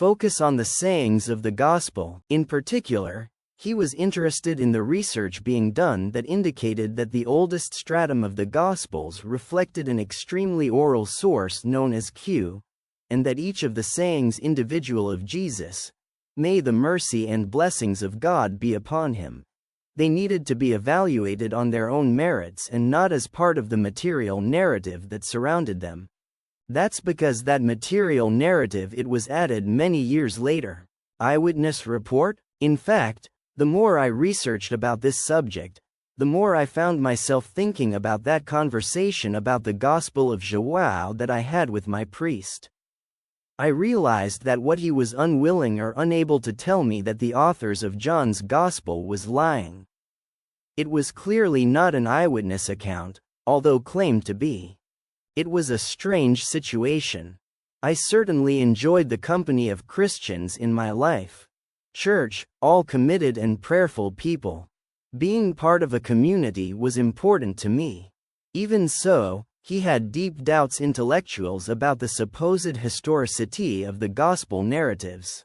focus on the sayings of the Gospel. In particular, he was interested in the research being done that indicated that the oldest stratum of the Gospels reflected an extremely oral source known as Q, and that each of the sayings individual of Jesus, "May the mercy and blessings of God be upon him," they needed to be evaluated on their own merits and not as part of the material narrative that surrounded them. That's because that material narrative it was added many years later. Eyewitness report? In fact, the more I researched about this subject, the more I found myself thinking about that conversation about the Gospel of João that I had with my priest. I realized that what he was unwilling or unable to tell me that the authors of John's Gospel was lying. It was clearly not an eyewitness account, although claimed to be. It was a strange situation. I certainly enjoyed the company of Christians in my life. Church, all committed and prayerful people. Being part of a community was important to me. Even so, he had deep doubts intellectuals about the supposed historicity of the gospel narratives.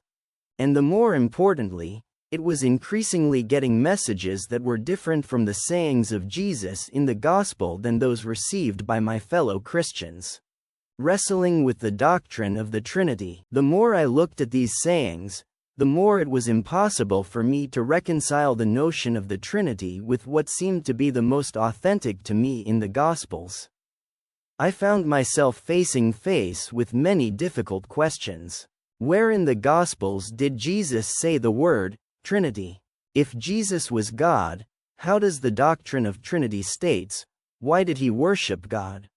And the more importantly, it was increasingly getting messages that were different from the sayings of Jesus in the gospel than those received by my fellow Christians. Wrestling with the doctrine of the Trinity. The more I looked at these sayings, the more it was impossible for me to reconcile the notion of the Trinity with what seemed to be the most authentic to me in the Gospels. I found myself facing with many difficult questions. Where in the Gospels did Jesus say the word Trinity? If Jesus was God, how does the doctrine of Trinity states, why did he worship God?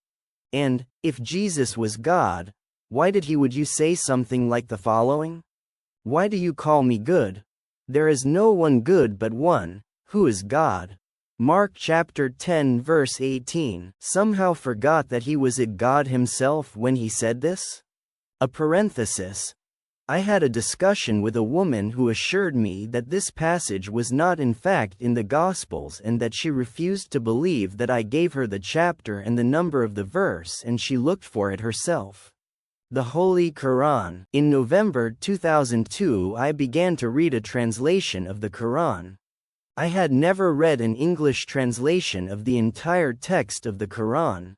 And, if Jesus was God, why did he would you say something like the following? Why do you call me good? There is no one good but one, who is God. Mark chapter 10 verse 18. Somehow forgot that he was it God himself when he said this? A parenthesis. I had a discussion with a woman who assured me that this passage was not in fact in the Gospels and that she refused to believe that I gave her the chapter and the number of the verse and she looked for it herself. The Holy Quran. In November 2002 I began to read a translation of the Quran. I had never read an English translation of the entire text of the Quran.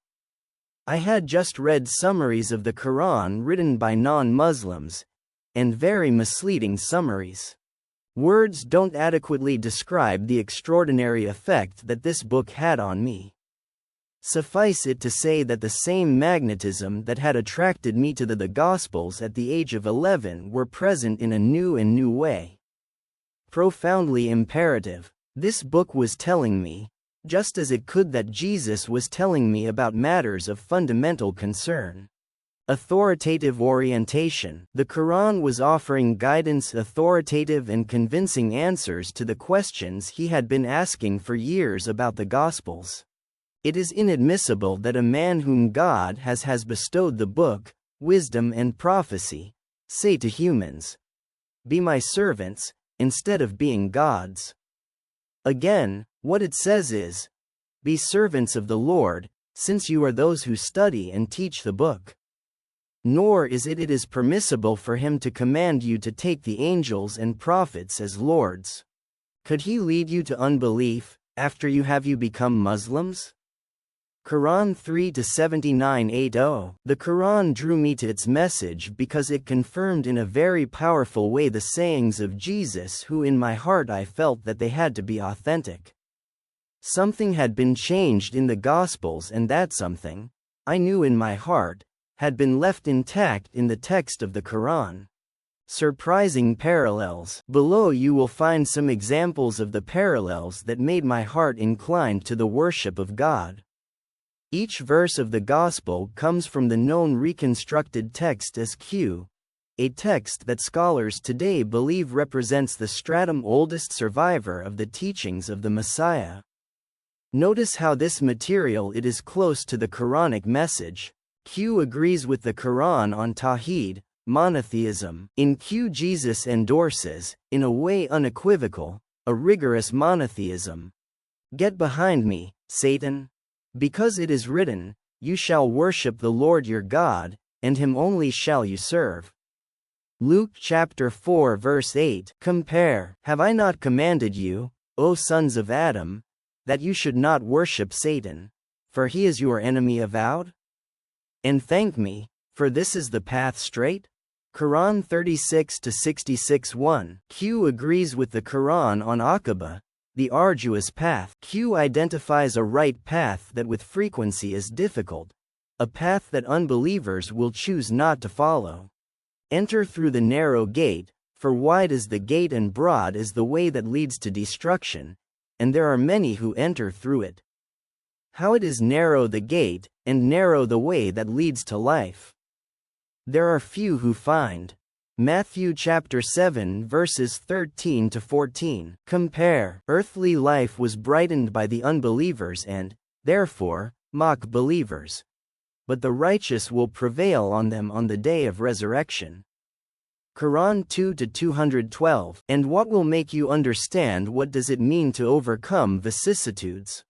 I had just read summaries of the Quran written by non-Muslims, and very misleading summaries. Words don't adequately describe the extraordinary effect that this book had on me. Suffice it to say that the same magnetism that had attracted me to the Gospels at the age of 11 were present in a new way. Profoundly imperative. This book was telling me, just as it could that Jesus was telling me about matters of fundamental concern. Authoritative orientation. The Quran was offering guidance, authoritative and convincing answers to the questions he had been asking for years about the Gospels. It is inadmissible that a man whom God has bestowed the book, wisdom and prophecy, say to humans, "Be my servants," instead of being God's. Again, what it says is, "Be servants of the Lord, since you are those who study and teach the book." Nor is it permissible for him to command you to take the angels and prophets as lords. Could he lead you to unbelief, after you become Muslims? Quran 3-79-80. The Quran drew me to its message because it confirmed in a very powerful way the sayings of Jesus, who in my heart I felt that they had to be authentic. Something had been changed in the Gospels, and that something, I knew in my heart, had been left intact in the text of the Quran. Surprising parallels. Below you will find some examples of the parallels that made my heart inclined to the worship of God. Each verse of the Gospel comes from the known reconstructed text as Q, a text that scholars today believe represents the stratum oldest survivor of the teachings of the Messiah. Notice how this material it is close to the Quranic message. Q agrees with the Quran on Tawheed, monotheism. In Q Jesus endorses, in a way unequivocal, a rigorous monotheism. Get behind me, Satan. Because it is written, "You shall worship the Lord your God, and him only shall you serve." Luke chapter 4 verse 8. Compare, have I not commanded you, O sons of Adam, that you should not worship Satan, for he is your enemy avowed? And thank me, for this is the path straight? Quran 36-66 1. Q agrees with the Quran on Aqaba, the arduous path. Q identifies a right path that with frequency is difficult, a path that unbelievers will choose not to follow. Enter through the narrow gate, for wide is the gate and broad is the way that leads to destruction, and there are many who enter through it. How it is narrow the gate, and narrow the way that leads to life. There are few who find. Matthew chapter 7 verses 13-14. Compare, earthly life was brightened by the unbelievers and, therefore, mock believers. But the righteous will prevail on them on the day of resurrection. Quran 2-212. And what will make you understand what does it mean to overcome vicissitudes?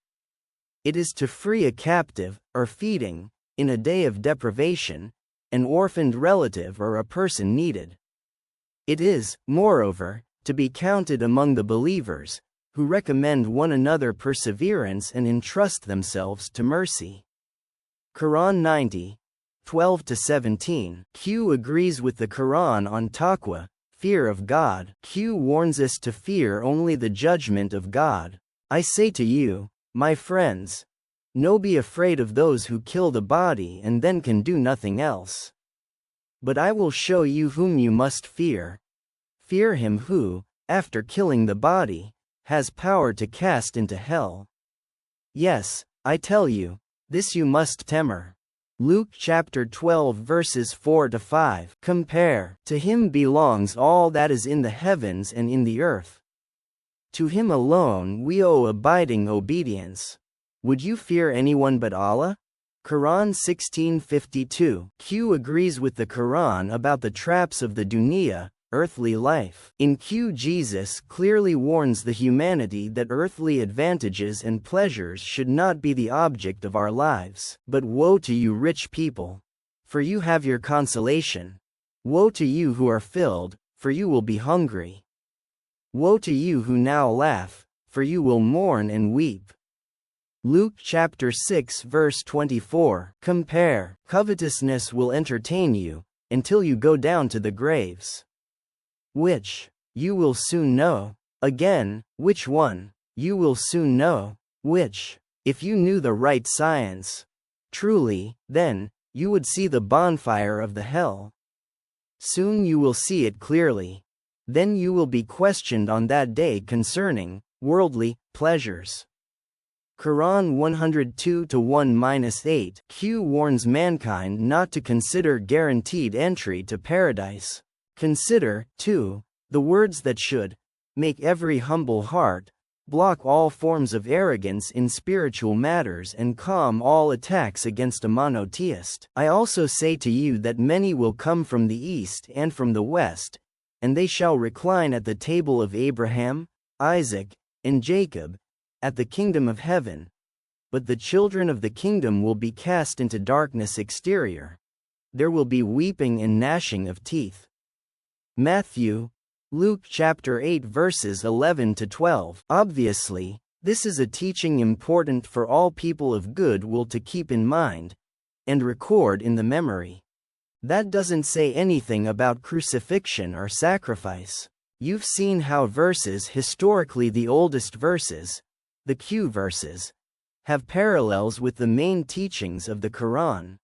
It is to free a captive, or feeding, in a day of deprivation, an orphaned relative or a person needed. It is, moreover, to be counted among the believers, who recommend one another perseverance and entrust themselves to mercy. Quran 90:12-17. Q agrees with the Quran on taqwa, fear of God. Q warns us to fear only the judgment of God. I say to you, my friends, no, be afraid of those who kill the body and then can do nothing else. But I will show you whom you must fear. Fear him who, after killing the body, has power to cast into hell. Yes, I tell you, this you must temor. Luke chapter 12 verses 4-5. Compare, to him belongs all that is in the heavens and in the earth. To him alone we owe abiding obedience. Would you fear anyone but Allah? Quran 16:52. Q agrees with the Quran about the traps of the dunya, earthly life. In Q, Jesus clearly warns the humanity that earthly advantages and pleasures should not be the object of our lives. But woe to you rich people, for you have your consolation. Woe to you who are filled, for you will be hungry. Woe to you who now laugh, for you will mourn and weep. Luke chapter 6 verse 24. Compare, covetousness will entertain you, until you go down to the graves. Which? You will soon know. Again, which one? You will soon know. Which? If you knew the right science. Truly, then, you would see the bonfire of the hell. Soon you will see it clearly. Then you will be questioned on that day concerning worldly pleasures. Quran 102-1-8. Q warns mankind not to consider guaranteed entry to paradise. Consider, too, the words that should make every humble heart, block all forms of arrogance in spiritual matters and calm all attacks against a monotheist. I also say to you that many will come from the east and from the west, and they shall recline at the table of Abraham, Isaac, and Jacob, at the kingdom of heaven. But the children of the kingdom will be cast into darkness exterior. There will be weeping and gnashing of teeth. Matthew, Luke chapter 8 verses 11-12. Obviously, this is a teaching important for all people of good will to keep in mind, and record in the memory. That doesn't say anything about crucifixion or sacrifice. You've seen how verses, historically the oldest verses, the Q verses, have parallels with the main teachings of the Quran.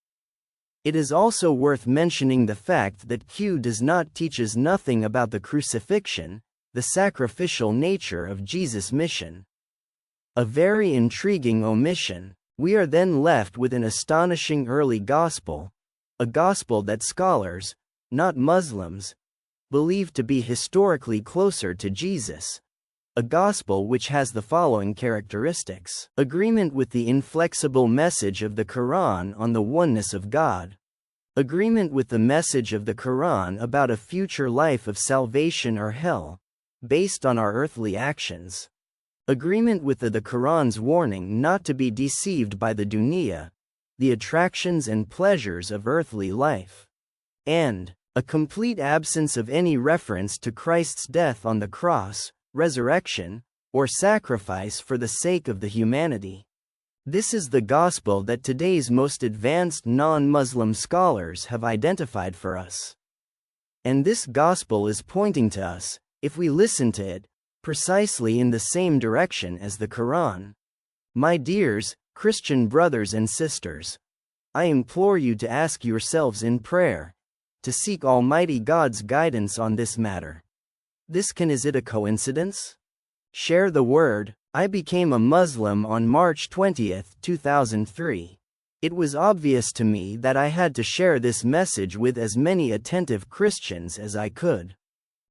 It is also worth mentioning the fact that Q does not teach us nothing about the crucifixion, the sacrificial nature of Jesus' mission. A very intriguing omission. We are then left with an astonishing early gospel, a gospel that scholars, not Muslims, believe to be historically closer to Jesus. A gospel which has the following characteristics: agreement with the inflexible message of the Quran on the oneness of God, agreement with the message of the Quran about a future life of salvation or hell, based on our earthly actions, agreement with the Quran's warning not to be deceived by the dunya, the attractions and pleasures of earthly life, and A complete absence of any reference to Christ's death on the cross, resurrection, or sacrifice for the sake of the humanity. This is the gospel that today's most advanced non-Muslim scholars have identified for us. And this gospel is pointing to us, if we listen to it, precisely in the same direction as the Quran. My dears, Christian brothers and sisters, I implore you to ask yourselves in prayer, to seek Almighty God's guidance on this matter. Is it a coincidence? Share the word. I became a Muslim on March 20, 2003. It was obvious to me that I had to share this message with as many attentive Christians as I could.